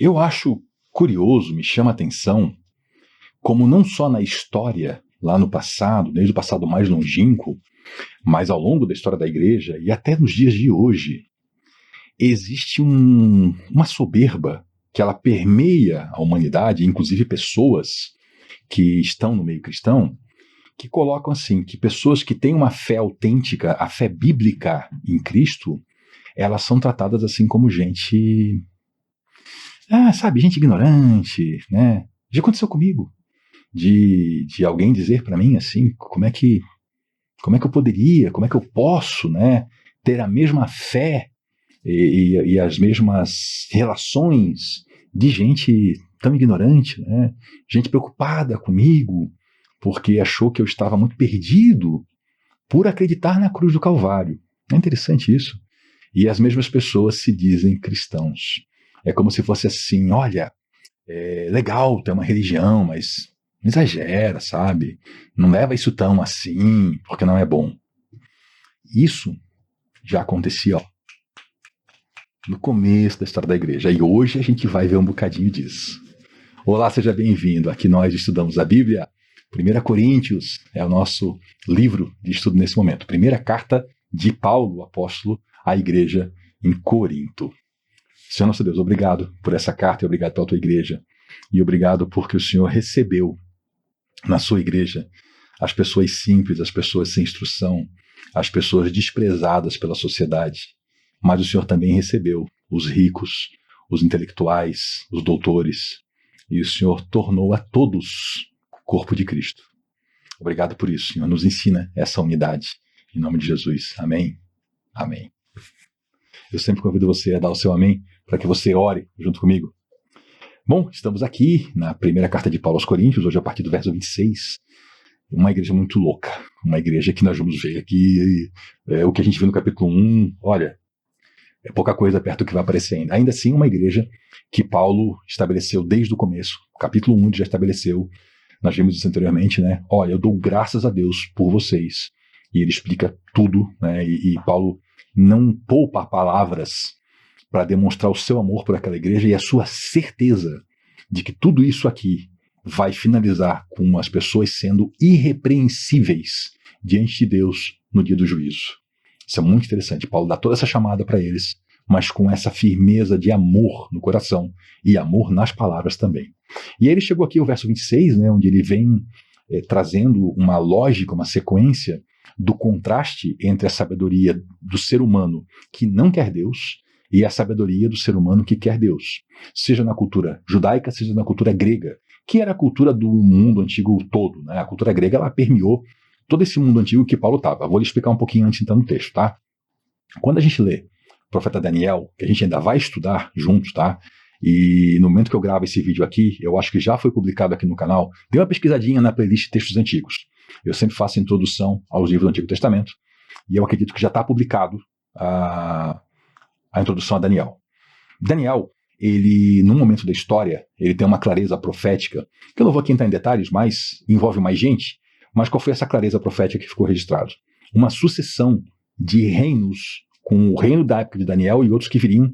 Eu acho curioso, me chama a atenção, como não só na história, lá no passado, desde o passado mais longínquo, mas ao longo da história da igreja e até nos dias de hoje, existe uma soberba que ela permeia a humanidade, inclusive pessoas que estão no meio cristão, que colocam assim, que pessoas que têm uma fé autêntica, a fé bíblica em Cristo, elas são tratadas assim como gente, sabe, gente ignorante, né? Já aconteceu comigo, de alguém dizer para mim assim, como é que eu poderia, como é que eu posso, né, ter a mesma fé e as mesmas relações de gente tão ignorante, né? Gente preocupada comigo, porque achou que eu estava muito perdido por acreditar na cruz do Calvário. É interessante isso. E as mesmas pessoas se dizem cristãos. É como se fosse assim, olha, é legal ter uma religião, mas não exagera, sabe? Não leva isso tão assim, porque não é bom. Isso já acontecia, ó, no começo da história da igreja. E hoje a gente vai ver um bocadinho disso. Olá, seja bem-vindo. Aqui nós estudamos a Bíblia. 1 Coríntios é o nosso livro de estudo nesse momento. Primeira carta de Paulo, o apóstolo, à igreja em Corinto. Senhor nosso Deus, obrigado por essa carta e obrigado pela tua igreja. E obrigado porque o Senhor recebeu na sua igreja as pessoas simples, as pessoas sem instrução, as pessoas desprezadas pela sociedade. Mas o Senhor também recebeu os ricos, os intelectuais, os doutores. E o Senhor tornou a todos o corpo de Cristo. Obrigado por isso, Senhor. Nos ensina essa unidade. Em nome de Jesus. Amém. Amém. Eu sempre convido você a dar o seu amém para que você ore junto comigo. Bom, estamos aqui na primeira carta de Paulo aos Coríntios, hoje a partir do verso 26. Uma igreja muito louca. Uma igreja que nós vamos ver aqui. O que a gente viu no capítulo 1, olha, é pouca coisa perto do que vai aparecer ainda. Ainda assim, uma igreja que Paulo estabeleceu desde o começo. Capítulo 1 ele já estabeleceu, nós vimos isso anteriormente, né? Olha, eu dou graças a Deus por vocês. E ele explica tudo, né? E Paulo não poupa palavras para demonstrar o seu amor por aquela igreja e a sua certeza de que tudo isso aqui vai finalizar com as pessoas sendo irrepreensíveis diante de Deus no dia do juízo. Isso é muito interessante. Paulo dá toda essa chamada para eles, mas com essa firmeza de amor no coração e amor nas palavras também. E aí ele chegou aqui ao verso 26, né, onde ele vem trazendo uma lógica, uma sequência do contraste entre a sabedoria do ser humano que não quer Deus e a sabedoria do ser humano que quer Deus. Seja na cultura judaica, seja na cultura grega, que era a cultura do mundo antigo todo, né? A cultura grega ela permeou todo esse mundo antigo que Paulo estava. Vou lhe explicar um pouquinho antes então no texto, tá? Quando a gente lê o profeta Daniel, que a gente ainda vai estudar juntos, tá? E no momento que eu gravo esse vídeo aqui, eu acho que já foi publicado aqui no canal, dê uma pesquisadinha na playlist de textos antigos. Eu sempre faço introdução aos livros do Antigo Testamento, e eu acredito que já está publicado a introdução a Daniel. Daniel, ele, num momento da história, ele tem uma clareza profética, que eu não vou aqui entrar em detalhes, mas envolve mais gente, mas qual foi essa clareza profética que ficou registrado? Uma sucessão de reinos, com o reino da época de Daniel e outros que viriam,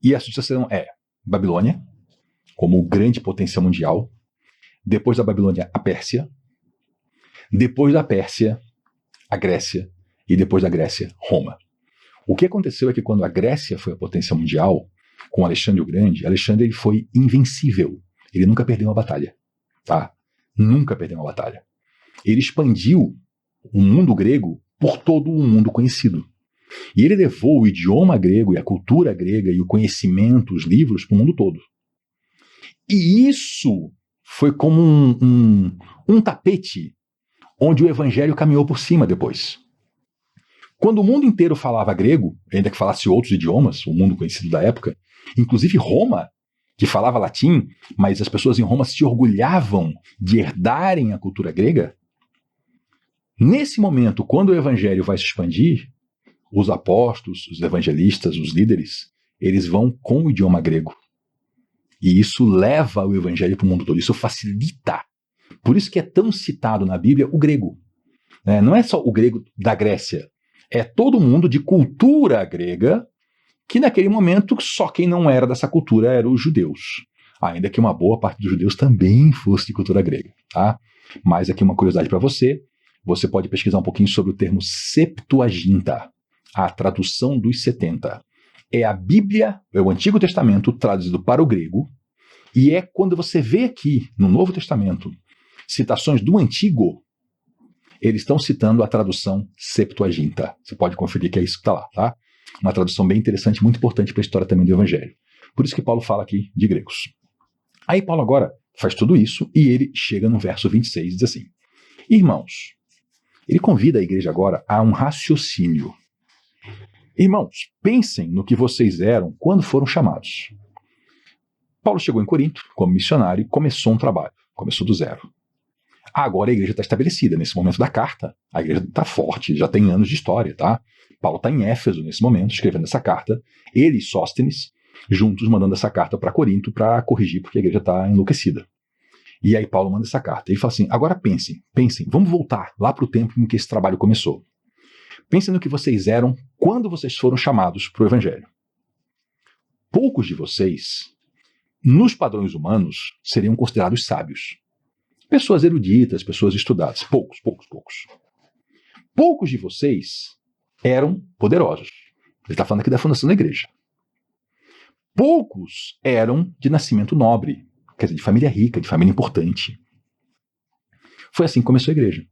e a sucessão é Babilônia, como grande potência mundial, depois da Babilônia, a Pérsia, depois da Pérsia, a Grécia, e depois da Grécia, Roma. O que aconteceu é que quando a Grécia foi a potência mundial, com Alexandre o Grande, Alexandre ele foi invencível. Ele nunca perdeu uma batalha. Tá? Nunca perdeu uma batalha. Ele expandiu o mundo grego por todo o mundo conhecido. E ele levou o idioma grego e a cultura grega e o conhecimento, os livros, para o mundo todo. E isso foi como um tapete onde o evangelho caminhou por cima depois. Quando o mundo inteiro falava grego, ainda que falasse outros idiomas, o mundo conhecido da época, inclusive Roma, que falava latim, mas as pessoas em Roma se orgulhavam de herdarem a cultura grega, nesse momento, quando o evangelho vai se expandir, os apóstolos, os evangelistas, os líderes, eles vão com o idioma grego. E isso leva o evangelho para o mundo todo, isso facilita. Por isso que é tão citado na Bíblia o grego. Não é só o grego da Grécia, é todo mundo de cultura grega que naquele momento só quem não era dessa cultura eram os judeus, ainda que uma boa parte dos judeus também fosse de cultura grega, tá? Mas aqui uma curiosidade para você, você pode pesquisar um pouquinho sobre o termo Septuaginta, a tradução dos 70. É a Bíblia, é o Antigo Testamento traduzido para o grego, e é quando você vê aqui no Novo Testamento citações do Antigo, eles estão citando a tradução Septuaginta. Você pode conferir que é isso que está lá, tá? Uma tradução bem interessante, muito importante para a história também do Evangelho. Por isso que Paulo fala aqui de gregos. Aí Paulo agora faz tudo isso e ele chega no verso 26 e diz assim: irmãos, ele convida a igreja agora a um raciocínio. Irmãos, pensem no que vocês eram quando foram chamados. Paulo chegou em Corinto como missionário e começou um trabalho, começou do zero. Agora a igreja está estabelecida. Nesse momento da carta, a igreja está forte, já tem anos de história, tá? Paulo está em Éfeso nesse momento, escrevendo essa carta. Ele e Sóstenes, juntos, mandando essa carta para Corinto para corrigir, porque a igreja está enlouquecida. E aí Paulo manda essa carta. Ele fala assim, agora pensem, vamos voltar lá para o tempo em que esse trabalho começou. Pensem no que vocês eram quando vocês foram chamados para o Evangelho. Poucos de vocês, nos padrões humanos, seriam considerados sábios. Pessoas eruditas, pessoas estudadas. Poucos. Poucos de vocês eram poderosos. Ele está falando aqui da fundação da igreja. Poucos eram de nascimento nobre, quer dizer, de família rica, de família importante. Foi assim que começou a igreja.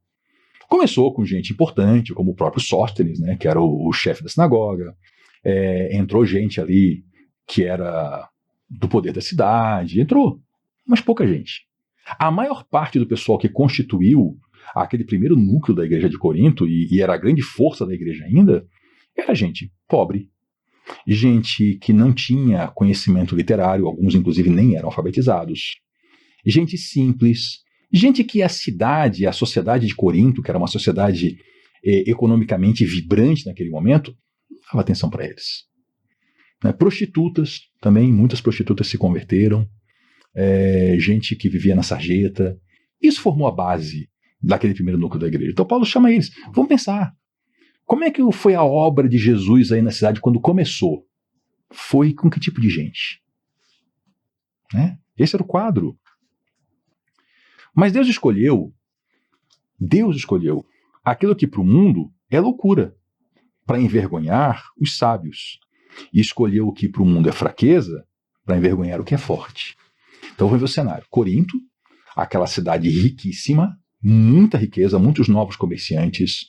Começou com gente importante, como o próprio Sóstenes, né, que era o chefe da sinagoga. Entrou gente ali que era do poder da cidade. Entrou, mas pouca gente. A maior parte do pessoal que constituiu aquele primeiro núcleo da igreja de Corinto, e era a grande força da igreja ainda, era gente pobre, gente que não tinha conhecimento literário, alguns inclusive nem eram alfabetizados, gente simples, gente que a cidade, a sociedade de Corinto, que era uma sociedade economicamente vibrante naquele momento, não dava atenção para eles. Prostitutas também, muitas prostitutas se converteram, gente que vivia na sarjeta. Isso formou a base daquele primeiro núcleo da igreja. Então Paulo chama eles, vamos pensar, como é que foi a obra de Jesus aí na cidade quando começou? Foi com que tipo de gente? Né? Esse era o quadro. Mas Deus escolheu aquilo que para o mundo é loucura, para envergonhar os sábios. E escolheu o que para o mundo é fraqueza, para envergonhar o que é forte. Então vamos ver o cenário. Corinto, aquela cidade riquíssima, muita riqueza, muitos novos comerciantes,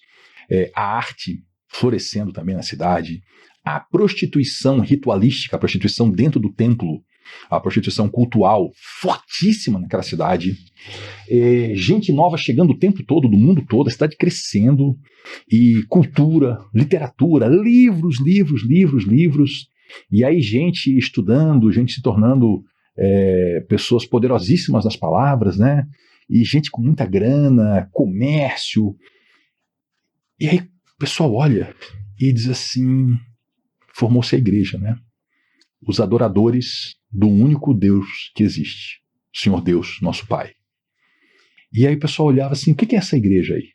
a arte florescendo também na cidade, a prostituição ritualística, a prostituição dentro do templo, a prostituição cultural fortíssima naquela cidade, gente nova chegando o tempo todo, do mundo todo, a cidade crescendo, e cultura, literatura, livros, e aí gente estudando, gente se tornando pessoas poderosíssimas nas palavras, né? E gente com muita grana, comércio. E aí o pessoal olha e diz assim, formou-se a igreja, né? Os adoradores do único Deus que existe, o Senhor Deus, nosso Pai. E aí o pessoal olhava assim, o que é essa igreja aí?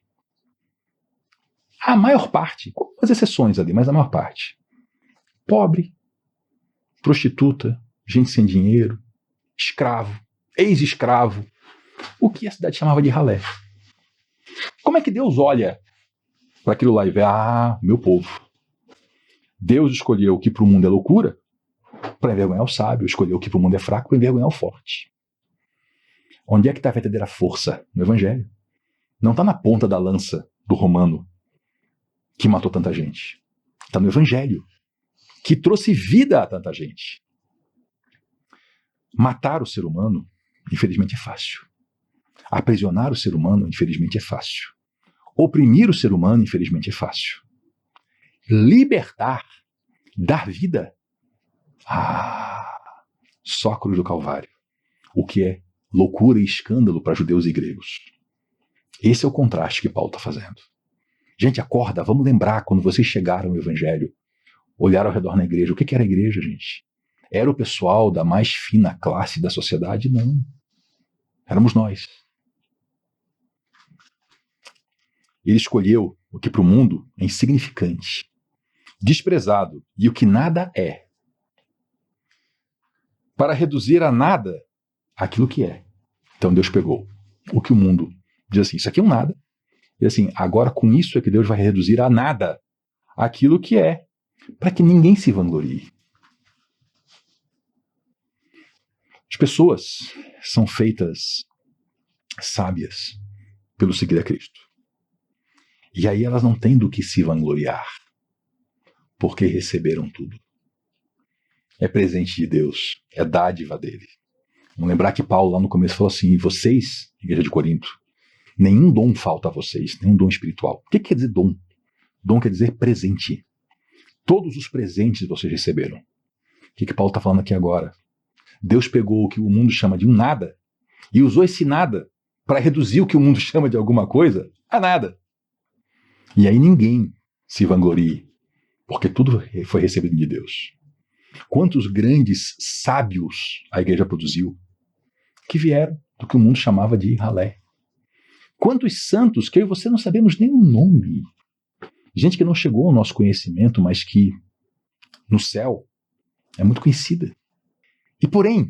A maior parte, com as exceções ali, mas a maior parte. Pobre, prostituta, gente sem dinheiro, escravo, ex-escravo, o que a cidade chamava de ralé. Como é que Deus olha para aquilo lá e vê, meu povo, Deus escolheu o que para o mundo é loucura para envergonhar o sábio, escolheu o que para o mundo é fraco para envergonhar o forte. Onde é que está a verdadeira força? No Evangelho. Não está na ponta da lança do romano que matou tanta gente. Está no Evangelho, que trouxe vida a tanta gente. Matar o ser humano, infelizmente, é fácil. Aprisionar o ser humano, infelizmente, é fácil. Oprimir o ser humano, infelizmente, é fácil. Libertar, dar vida, só a cruz do Calvário. O que é loucura e escândalo para judeus e gregos. Esse é o contraste que Paulo está fazendo. Gente, acorda, vamos lembrar quando vocês chegaram ao Evangelho, olharam ao redor na igreja. O que era a igreja, gente? Era o pessoal da mais fina classe da sociedade? Não. Éramos nós. Ele escolheu o que para o mundo é insignificante, desprezado e o que nada é, para reduzir a nada aquilo que é. Então Deus pegou o que o mundo diz assim, isso aqui é um nada, e assim, agora com isso é que Deus vai reduzir a nada aquilo que é, para que ninguém se vanglorie. As pessoas são feitas sábias pelo seguir a Cristo. E aí elas não têm do que se vangloriar, porque receberam tudo. É presente de Deus, é dádiva dele. Vamos lembrar que Paulo lá no começo falou assim, vocês, igreja de Corinto, nenhum dom falta a vocês, nenhum dom espiritual. O que quer dizer dom? Dom quer dizer presente. Todos os presentes vocês receberam. O que Paulo está falando aqui agora? Deus pegou o que o mundo chama de um nada e usou esse nada para reduzir o que o mundo chama de alguma coisa a nada. E aí ninguém se vanglorie, porque tudo foi recebido de Deus. Quantos grandes sábios a igreja produziu que vieram do que o mundo chamava de ralé. Quantos santos que eu e você não sabemos nem o nome. Gente que não chegou ao nosso conhecimento, mas que no céu é muito conhecida. E porém,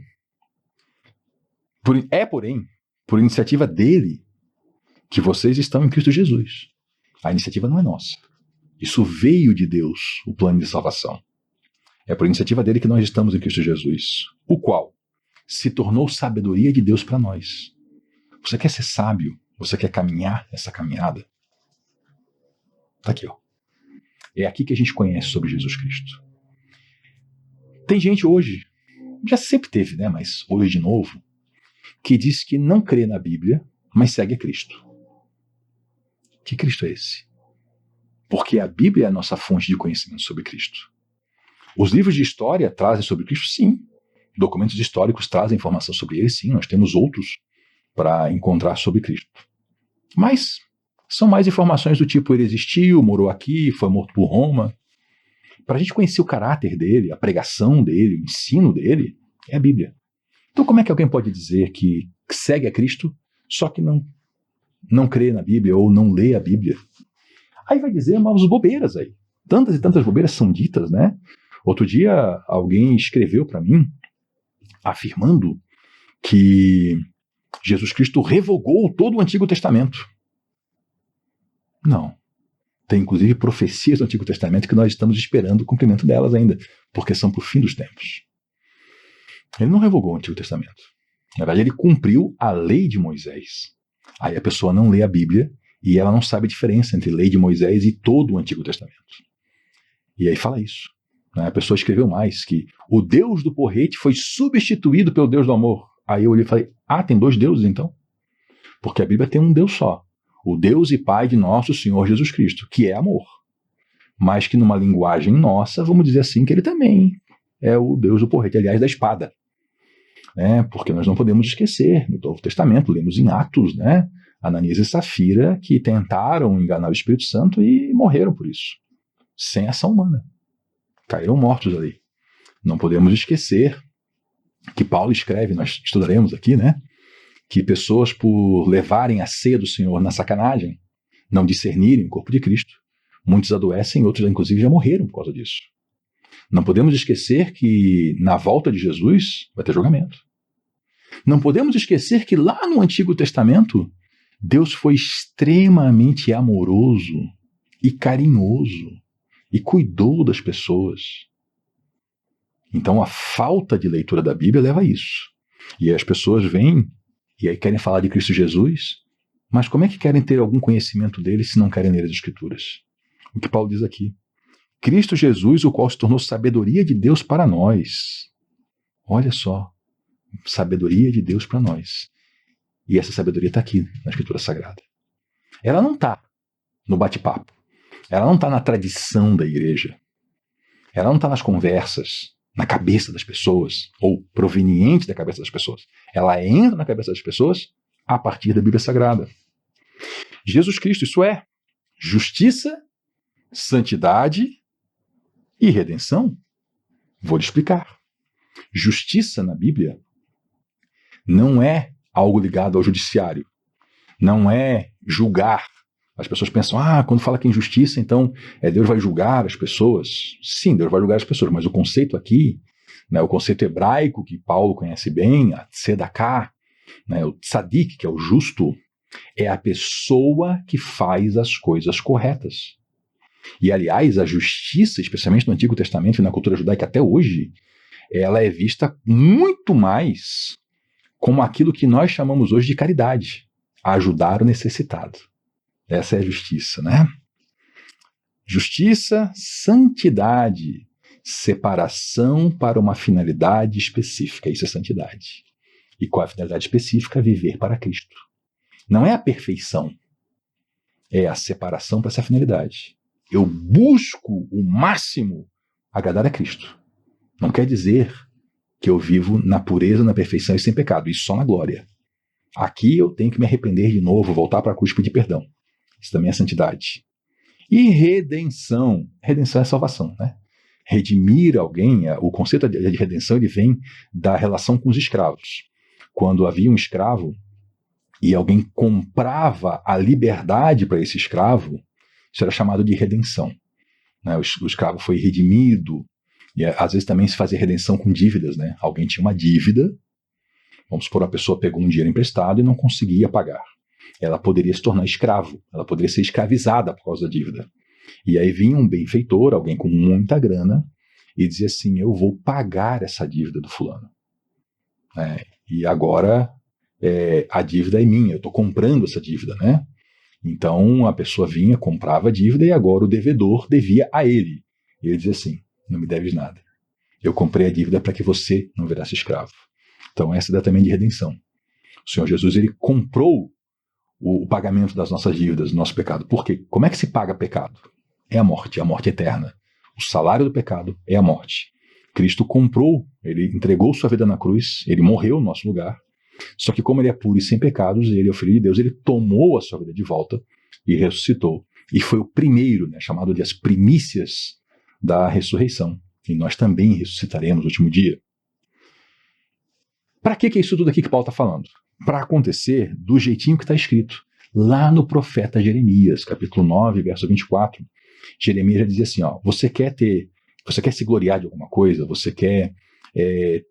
por iniciativa dele, que vocês estão em Cristo Jesus. A iniciativa não é nossa. Isso veio de Deus, o plano de salvação. É por iniciativa dele que nós estamos em Cristo Jesus, o qual se tornou sabedoria de Deus para nós. Você quer ser sábio? Você quer caminhar essa caminhada? Está aqui, ó. É aqui que a gente conhece sobre Jesus Cristo. Tem gente hoje, já sempre teve, né? Mas hoje de novo, que diz que não crê na Bíblia, mas segue a Cristo. Que Cristo é esse? Porque a Bíblia é a nossa fonte de conhecimento sobre Cristo. Os livros de história trazem sobre Cristo, sim. Documentos históricos trazem informação sobre ele, sim. Nós temos outros para encontrar sobre Cristo. Mas são mais informações do tipo, ele existiu, morou aqui, foi morto por Roma. Para a gente conhecer o caráter dele, a pregação dele, o ensino dele, é a Bíblia. Então como é que alguém pode dizer que segue a Cristo, só que não crê na Bíblia ou não lê a Bíblia? Aí vai dizer umas bobeiras aí. Tantas e tantas bobeiras são ditas, né? Outro dia alguém escreveu para mim afirmando que Jesus Cristo revogou todo o Antigo Testamento. Não. Tem inclusive profecias do Antigo Testamento que nós estamos esperando o cumprimento delas ainda, porque são para o fim dos tempos. Ele não revogou o Antigo Testamento. Na verdade, ele cumpriu a lei de Moisés. Aí a pessoa não lê a Bíblia e ela não sabe a diferença entre a lei de Moisés e todo o Antigo Testamento. E aí fala isso. A pessoa escreveu mais, que o Deus do porrete foi substituído pelo Deus do amor. Aí eu olhei e falei, tem dois deuses então? Porque a Bíblia tem um Deus só. O Deus e Pai de nosso Senhor Jesus Cristo, que é amor. Mas que numa linguagem nossa, vamos dizer assim, que ele também é o Deus do porrete, aliás, da espada. Porque nós não podemos esquecer, no Novo Testamento, lemos em Atos, Ananias e Safira, que tentaram enganar o Espírito Santo e morreram por isso, sem ação humana. Caíram mortos ali. Não podemos esquecer que Paulo escreve, nós estudaremos aqui, que pessoas, por levarem a ceia do Senhor na sacanagem, não discernirem o corpo de Cristo, muitos adoecem, outros inclusive já morreram por causa disso. Não podemos esquecer que na volta de Jesus vai ter julgamento. Não podemos esquecer que lá no Antigo Testamento, Deus foi extremamente amoroso e carinhoso e cuidou das pessoas. Então a falta de leitura da Bíblia leva a isso. E as pessoas vêm e aí querem falar de Cristo Jesus, mas como é que querem ter algum conhecimento dele se não querem ler as Escrituras? O que Paulo diz aqui. Cristo Jesus, o qual se tornou sabedoria de Deus para nós. Olha só, sabedoria de Deus para nós. E essa sabedoria está aqui na Escritura Sagrada. Ela não está no bate-papo. Ela não está na tradição da igreja. Ela não está nas conversas, na cabeça das pessoas, ou proveniente da cabeça das pessoas. Ela entra na cabeça das pessoas a partir da Bíblia Sagrada. Jesus Cristo, isso é justiça, santidade e redenção. Vou lhe explicar. Justiça na Bíblia não é algo ligado ao judiciário. Não é julgar As pessoas pensam, quando fala que é injustiça, então Deus vai julgar as pessoas. Sim, Deus vai julgar as pessoas, mas o conceito aqui, né, o conceito hebraico que Paulo conhece bem, a tzedaká, né, o tzadik, que é o justo, é a pessoa que faz as coisas corretas. E, aliás, a justiça, especialmente no Antigo Testamento e na cultura judaica até hoje, ela é vista muito mais como aquilo que nós chamamos hoje de caridade, ajudar o necessitado. Essa é a justiça, né? Justiça, santidade, separação para uma finalidade específica. Isso é santidade. E qual é a finalidade específica? Viver para Cristo. Não é a perfeição, é a separação para essa finalidade. Eu busco o máximo agradar a Cristo. Não quer dizer que eu vivo na pureza, na perfeição e sem pecado. Isso só na glória. Aqui eu tenho que me arrepender de novo, voltar para a cruz e pedir perdão. Isso também é santidade. E redenção. Redenção é salvação, né? Redimir alguém, o conceito de redenção, ele vem da relação com os escravos. Quando havia um escravo e alguém comprava a liberdade para esse escravo, isso era chamado de redenção. Né? O escravo foi redimido, e às vezes também se fazia redenção com dívidas. Né? Alguém tinha uma dívida, vamos supor, a pessoa pegou um dinheiro emprestado e não conseguia pagar. Ela poderia se tornar escravo, ela poderia ser escravizada por causa da dívida. E aí vinha um benfeitor, alguém com muita grana, e dizia assim, eu vou pagar essa dívida do fulano. E agora a dívida é minha, eu estou comprando essa dívida, né? Então a pessoa vinha, comprava a dívida e agora o devedor devia a ele. E ele dizia assim, não me deves nada. Eu comprei a dívida para que você não virasse escravo. Então essa é também de redenção. O Senhor Jesus, ele comprou o pagamento das nossas dívidas, do nosso pecado. Por quê? Como é que se paga pecado? É a morte eterna. O salário do pecado é a morte. Cristo comprou, ele entregou sua vida na cruz, ele morreu no nosso lugar. Só que como ele é puro e sem pecados, ele é o Filho de Deus, ele tomou a sua vida de volta e ressuscitou. E foi o primeiro, né, chamado de as primícias da ressurreição. E nós também ressuscitaremos no último dia. Para que é isso tudo aqui que Paulo está falando? Para acontecer do jeitinho que está escrito lá no profeta Jeremias, capítulo 9, verso 24. Jeremias já dizia assim, você quer se gloriar de alguma coisa, você quer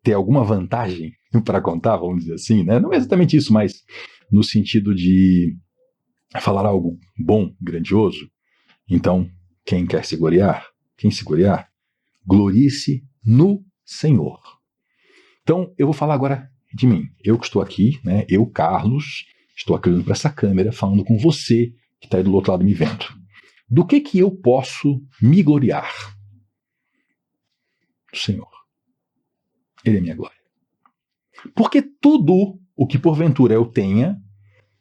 ter alguma vantagem para contar, vamos dizer assim, né? Não é exatamente isso, mas no sentido de falar algo bom, grandioso. Então, quem quer se gloriar? Quem se gloriar? Glorie-se no Senhor. Então, eu vou falar agora de mim. Eu que estou aqui, né? Eu, Carlos, estou aqui olhando para essa câmera, falando com você que está aí do outro lado me vendo. Do que eu posso me gloriar? Do Senhor. Ele é minha glória. Porque tudo o que porventura eu tenha,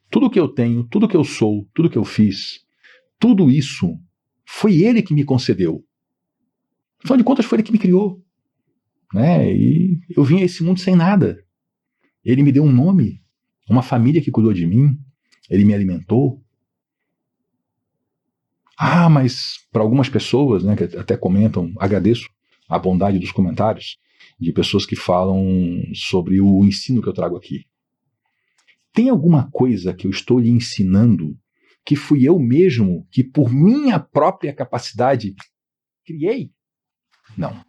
tudo que eu tenho, tudo que eu sou, tudo que eu fiz, tudo isso foi Ele que me concedeu. Afinal de contas, foi Ele que me criou. Né? E eu vim a esse mundo sem nada. Ele me deu um nome, uma família que cuidou de mim, Ele me alimentou. Mas para algumas pessoas, né, que até comentam, agradeço a bondade dos comentários de pessoas que falam sobre o ensino que eu trago aqui. Tem alguma coisa que eu estou lhe ensinando que fui eu mesmo que por minha própria capacidade criei? Não.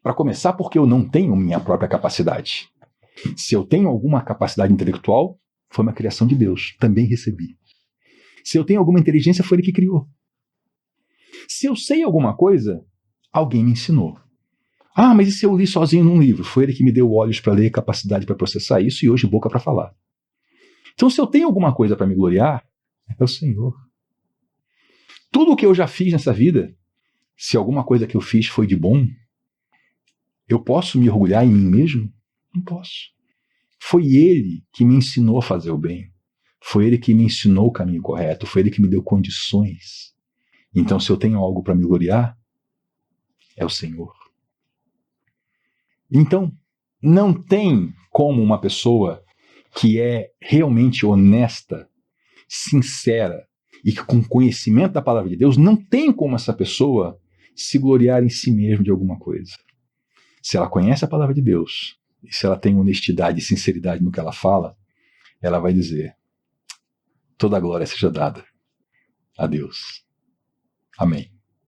Para começar, porque eu não tenho minha própria capacidade. Se eu tenho alguma capacidade intelectual, foi uma criação de Deus, também recebi. Se eu tenho alguma inteligência, foi Ele que criou. Se eu sei alguma coisa, alguém me ensinou. Mas e se eu li sozinho num livro? Foi Ele que me deu olhos para ler, capacidade para processar isso e hoje boca para falar. Então, se eu tenho alguma coisa para me gloriar, é o Senhor. Tudo o que eu já fiz nessa vida, se alguma coisa que eu fiz foi de bom, eu posso me orgulhar em mim mesmo? Não posso. Foi Ele que me ensinou a fazer o bem. Foi Ele que me ensinou o caminho correto. Foi Ele que me deu condições. Então, se eu tenho algo para me gloriar, é o Senhor. Então, não tem como uma pessoa que é realmente honesta, sincera e que com conhecimento da palavra de Deus, não tem como essa pessoa se gloriar em si mesma de alguma coisa. Se ela conhece a palavra de Deus e se ela tem honestidade e sinceridade no que ela fala, ela vai dizer, toda a glória seja dada a Deus. Amém.